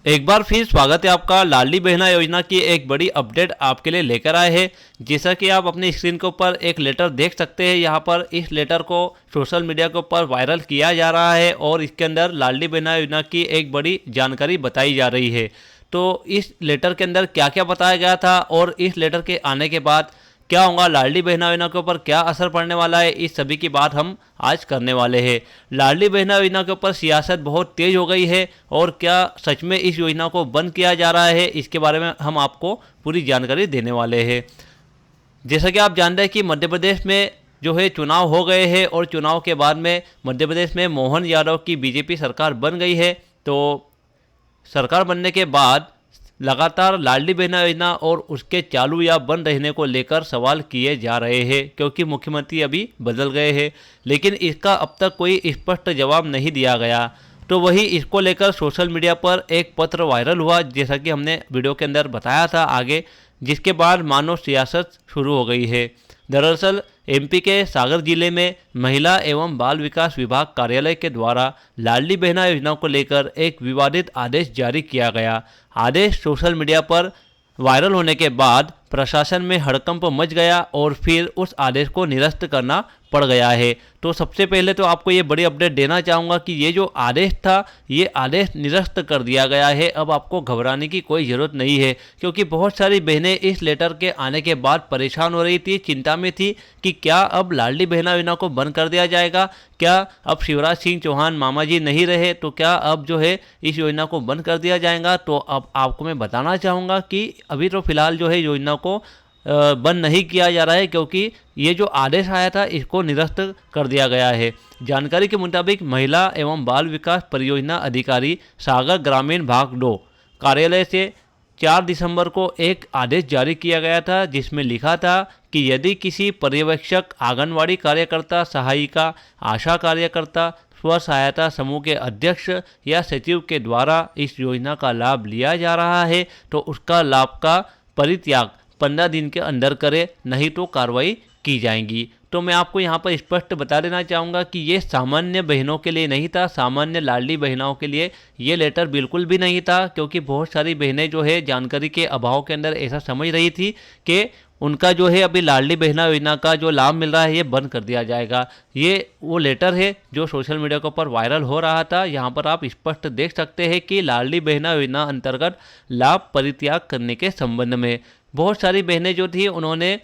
एक बार फिर स्वागत है आपका। लाडली बहना योजना की एक बड़ी अपडेट आपके लिए लेकर आए हैं। जैसा कि आप अपनी स्क्रीन के ऊपर एक लेटर देख सकते हैं, यहाँ पर इस लेटर को सोशल मीडिया के ऊपर वायरल किया जा रहा है और इसके अंदर लाडली बहना योजना की एक बड़ी जानकारी बताई जा रही है। तो इस लेटर के अंदर क्या क्या बताया गया था और इस लेटर के आने के बाद क्या होगा, लाडली बहना योजना के ऊपर क्या असर पड़ने वाला है, इस सभी की बात हम आज करने वाले हैं। लाडली बहना योजना के ऊपर सियासत बहुत तेज हो गई है और क्या सच में इस योजना को बंद किया जा रहा है, इसके बारे में हम आपको पूरी जानकारी देने वाले हैं। जैसा कि आप जानते हैं कि मध्य प्रदेश में जो है चुनाव हो गए हैं और चुनाव के बाद में मध्य प्रदेश में मोहन यादव की बीजेपी सरकार बन गई है। तो सरकार बनने के बाद लगातार लाडली बहना योजना और उसके चालू या बंद रहने को लेकर सवाल किए जा रहे हैं, क्योंकि मुख्यमंत्री अभी बदल गए हैं, लेकिन इसका अब तक कोई स्पष्ट जवाब नहीं दिया गया। तो वही इसको लेकर सोशल मीडिया पर एक पत्र वायरल हुआ, जैसा कि हमने वीडियो के अंदर बताया था आगे, जिसके बाद मानो सियासत शुरू हो गई है। दरअसल एमपी के सागर जिले में महिला एवं बाल विकास विभाग कार्यालय के द्वारा लाडली बहना योजना को लेकर एक विवादित आदेश जारी किया गया। आदेश सोशल मीडिया पर वायरल होने के बाद प्रशासन में हड़कंप मच गया और फिर उस आदेश को निरस्त करना पड़ गया है। तो सबसे पहले तो आपको ये बड़ी अपडेट देना चाहूँगा कि ये जो आदेश था, ये आदेश निरस्त कर दिया गया है। अब आपको घबराने की कोई ज़रूरत नहीं है, क्योंकि बहुत सारी बहनें इस लेटर के आने के बाद परेशान हो रही थी, चिंता में थी कि क्या अब लाडली बहना योजना को बंद कर दिया जाएगा, क्या अब शिवराज सिंह चौहान मामा जी नहीं रहे तो क्या अब जो है इस योजना को बंद कर दिया जाएगा। तो अब आपको मैं बताना चाहूँगा कि अभी तो फिलहाल जो है योजना को बंद नहीं किया जा रहा है, क्योंकि ये जो आदेश आया था इसको निरस्त कर दिया गया है। जानकारी के मुताबिक महिला एवं बाल विकास परियोजना अधिकारी सागर ग्रामीण भाग 2 कार्यालय से 4 दिसंबर को एक आदेश जारी किया गया था, जिसमें लिखा था कि यदि किसी पर्यवेक्षक, आंगनवाड़ी कार्यकर्ता, सहायिका, आशा कार्यकर्ता, स्व सहायता समूह के अध्यक्ष या सचिव के द्वारा इस योजना का लाभ लिया जा रहा है तो उसका लाभ का परित्याग 15 दिन के अंदर करे, नहीं तो कार्रवाई की जाएगी। तो मैं आपको यहाँ पर स्पष्ट बता देना चाहूँगा कि ये सामान्य बहनों के लिए नहीं था, सामान्य लाडली बहनों के लिए ये लेटर बिल्कुल भी नहीं था, क्योंकि बहुत सारी बहनें जो है जानकारी के अभाव के अंदर ऐसा समझ रही थी कि उनका जो है अभी लाडली बहना योजना का जो लाभ मिल रहा है ये बंद कर दिया जाएगा। ये वो लेटर है जो सोशल मीडिया के ऊपर वायरल हो रहा था। यहाँ पर आप स्पष्ट देख सकते हैं कि लाडली बहना योजना अंतर्गत लाभ परित्याग करने के संबंध में बहुत सारी बहनें जो थी उन्होंने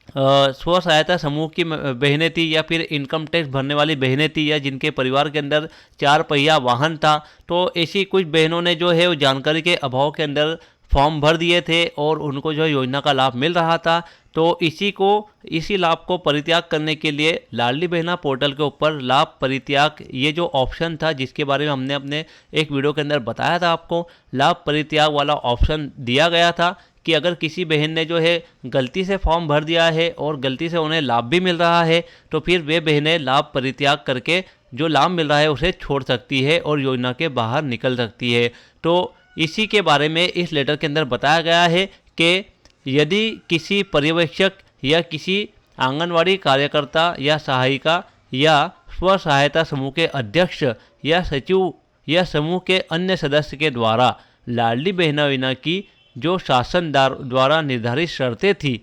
स्व सहायता समूह की बहनें थी, या फिर इनकम टैक्स भरने वाली बहनें थी, या जिनके परिवार के अंदर 4 पहिया वाहन था, तो ऐसी कुछ बहनों ने जो है वो जानकारी के अभाव के अंदर फॉर्म भर दिए थे और उनको जो है योजना का लाभ मिल रहा था। तो इसी लाभ को परित्याग करने के लिए लाडली बहना पोर्टल के ऊपर लाभ परित्याग ये जो ऑप्शन था, जिसके बारे में हमने अपने एक वीडियो के अंदर बताया था आपको, लाभ परित्याग वाला ऑप्शन दिया गया था कि अगर किसी बहन ने जो है गलती से फॉर्म भर दिया है और गलती से उन्हें लाभ भी मिल रहा है तो फिर वे बहनें लाभ परित्याग करके जो लाभ मिल रहा है उसे छोड़ सकती है और योजना के बाहर निकल सकती है। तो इसी के बारे में इस लेटर के अंदर बताया गया है कि यदि किसी पर्यवेक्षक या किसी आंगनवाड़ी कार्यकर्ता या सहायिका या स्व सहायता समूह के अध्यक्ष या सचिव या समूह के अन्य सदस्य के द्वारा लाडली बहना योजना की जो शासन द्वारा निर्धारित शर्तें थी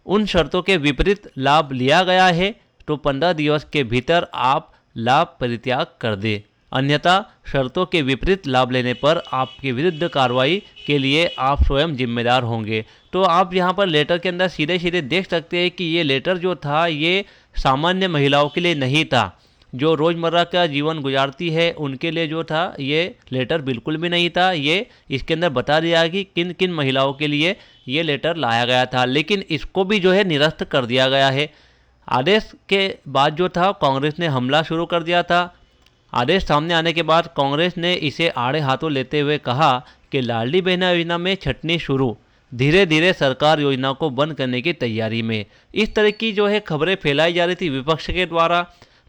उन शर्तों के विपरीत लाभ लिया गया है तो 15 दिवस के भीतर आप लाभ परित्याग कर दें, अन्यथा शर्तों के विपरीत लाभ लेने पर आपके विरुद्ध कार्रवाई के लिए आप स्वयं जिम्मेदार होंगे। तो आप यहाँ पर लेटर के अंदर सीधे सीधे देख सकते हैं कि ये लेटर जो था ये सामान्य महिलाओं के लिए नहीं था, जो रोज़मर्रा का जीवन गुजारती है उनके लिए जो था ये लेटर बिल्कुल भी नहीं था। ये इसके अंदर बता दिया कि किन किन महिलाओं के लिए ये लेटर लाया गया था, लेकिन इसको भी जो है निरस्त कर दिया गया है। आदेश के बाद जो था कांग्रेस ने हमला शुरू कर दिया था। आदेश सामने आने के बाद कांग्रेस ने इसे आड़े हाथों लेते हुए कहा कि लाडली बहना योजना में छटनी शुरू, धीरे धीरे सरकार योजना को बंद करने की तैयारी में। इस तरह की जो है खबरें फैलाई जा रही थी विपक्ष के द्वारा,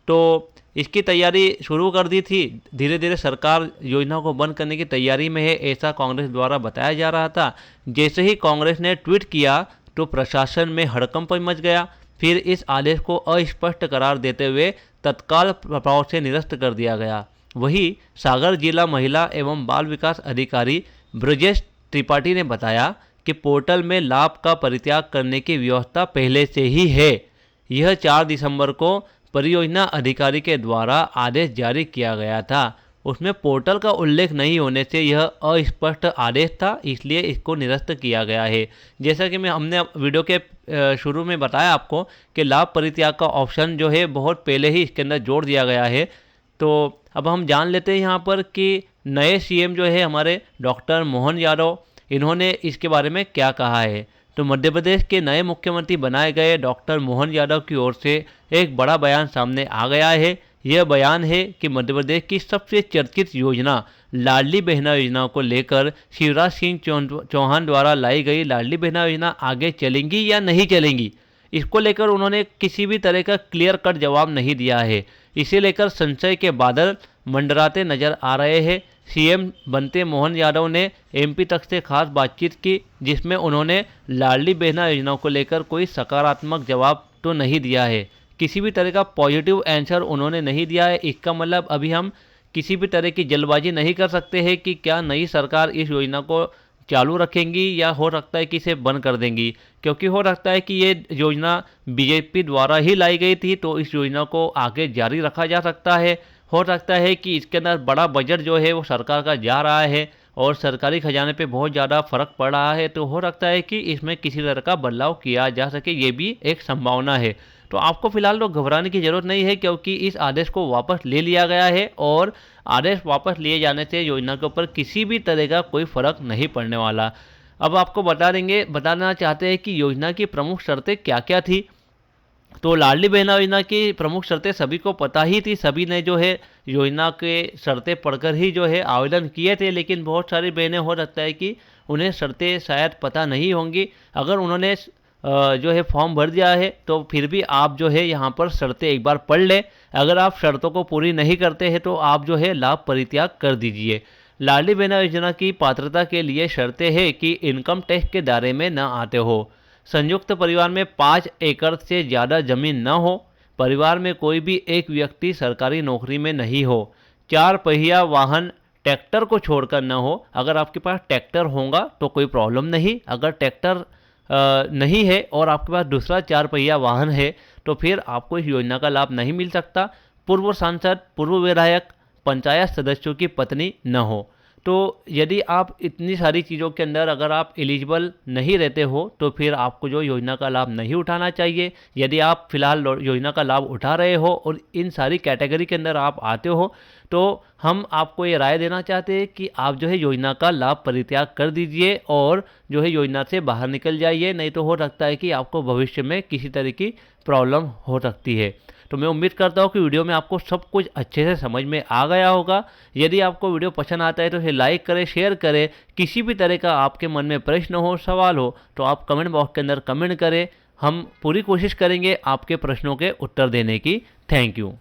तो इसकी तैयारी शुरू कर दी थी, धीरे धीरे सरकार योजना को बंद करने की तैयारी में है, ऐसा कांग्रेस द्वारा बताया जा रहा था। जैसे ही कांग्रेस ने ट्वीट किया तो प्रशासन में हड़कंप मच गया। फिर इस आदेश को अस्पष्ट करार देते हुए तत्काल प्रभाव से निरस्त कर दिया गया। वहीं सागर जिला महिला एवं बाल विकास अधिकारी ब्रजेश त्रिपाठी ने बताया कि पोर्टल में लाभ का परित्याग करने की व्यवस्था पहले से ही है। यह 4 दिसंबर को परियोजना अधिकारी के द्वारा आदेश जारी किया गया था। उसमें पोर्टल का उल्लेख नहीं होने से यह अस्पष्ट आदेश था, इसलिए इसको निरस्त किया गया है। जैसा कि हमने वीडियो के शुरू में बताया आपको कि लाभ परित्याग का ऑप्शन जो है बहुत पहले ही इसके अंदर जोड़ दिया गया है। तो अब हम जान लेते हैं यहाँ पर कि नए सीएम जो है हमारे डॉक्टर मोहन यादव, इन्होंने इसके बारे में क्या कहा है। तो मध्य प्रदेश के नए मुख्यमंत्री बनाए गए डॉक्टर मोहन यादव की ओर से एक बड़ा बयान सामने आ गया है। यह बयान है कि मध्य प्रदेश की सबसे चर्चित योजना लाडली बहना योजना को लेकर शिवराज सिंह चौहान द्वारा लाई गई लाडली बहना योजना आगे चलेंगी या नहीं चलेंगी, इसको लेकर उन्होंने किसी भी तरह का क्लियर कट जवाब नहीं दिया है। इसे लेकर संशय के बादल मंडराते नजर आ रहे हैं। सीएम बनते मोहन यादव ने एमपी तक से खास बातचीत की, जिसमें उन्होंने लाडली बहना योजना को लेकर कोई सकारात्मक जवाब तो नहीं दिया है। किसी भी तरह का पॉजिटिव आंसर उन्होंने नहीं दिया है। इसका मतलब अभी हम किसी भी तरह की जल्दबाजी नहीं कर सकते हैं कि क्या नई सरकार इस योजना को चालू रखेंगी या हो सकता है कि इसे बंद कर देंगी, क्योंकि हो सकता है कि ये योजना बीजेपी द्वारा ही लाई गई थी, तो इस योजना को आगे जारी रखा जा सकता है। हो सकता है कि इसके अंदर बड़ा बजट जो है वो सरकार का जा रहा है और सरकारी खजाने पे बहुत ज़्यादा फर्क पड़ रहा है, तो हो सकता है कि इसमें किसी तरह का बदलाव किया जा सके, ये भी एक संभावना है। तो आपको फिलहाल तो घबराने की ज़रूरत नहीं है, क्योंकि इस आदेश को वापस ले लिया गया है और आदेश वापस लिए जाने से योजना के ऊपर किसी भी तरह का कोई फर्क नहीं पड़ने वाला। अब आपको बताना चाहते हैं कि योजना की प्रमुख शर्तें क्या क्या थी। तो लाडली बहना योजना की प्रमुख शर्तें सभी को पता ही थी, सभी ने जो है योजना के शर्तें पढ़कर ही जो है आवेदन किए थे, लेकिन बहुत सारी बहनें हो सकता है कि उन्हें शर्तें शायद पता नहीं होंगी। अगर उन्होंने जो है फॉर्म भर दिया है तो फिर भी आप जो है यहाँ पर शर्तें एक बार पढ़ लें। अगर आप शर्तों को पूरी नहीं करते हैं तो आप जो है लाभ परित्याग कर दीजिए। लाडली बहना योजना की पात्रता के लिए शर्तें हैं कि इनकम टैक्स के दायरे में न आते हो, संयुक्त परिवार में 5 एकड़ से ज़्यादा जमीन न हो, परिवार में कोई भी एक व्यक्ति सरकारी नौकरी में नहीं हो, 4 पहिया वाहन ट्रैक्टर को छोड़कर न हो। अगर आपके पास ट्रैक्टर होगा तो कोई प्रॉब्लम नहीं, अगर ट्रैक्टर नहीं है और आपके पास दूसरा 4 पहिया वाहन है तो फिर आपको इस योजना का लाभ नहीं मिल सकता। पूर्व सांसद, पूर्व विधायक, पंचायत सदस्यों की पत्नी न हो। तो यदि आप इतनी सारी चीज़ों के अंदर अगर आप एलिजिबल नहीं रहते हो तो फिर आपको जो योजना का लाभ नहीं उठाना चाहिए। यदि आप फिलहाल योजना का लाभ उठा रहे हो और इन सारी कैटेगरी के अंदर आप आते हो तो हम आपको ये राय देना चाहते हैं कि आप जो है योजना का लाभ परित्याग कर दीजिए और जो है योजना से बाहर निकल जाइए, नहीं तो हो सकता है कि आपको भविष्य में किसी तरह की प्रॉब्लम हो सकती है। तो मैं उम्मीद करता हूँ कि वीडियो में आपको सब कुछ अच्छे से समझ में आ गया होगा। यदि आपको वीडियो पसंद आता है तो इसे लाइक करें, शेयर करें। किसी भी तरह का आपके मन में प्रश्न हो, सवाल हो तो आप कमेंट बॉक्स के अंदर कमेंट करें। हम पूरी कोशिश करेंगे आपके प्रश्नों के उत्तर देने की। Thank you.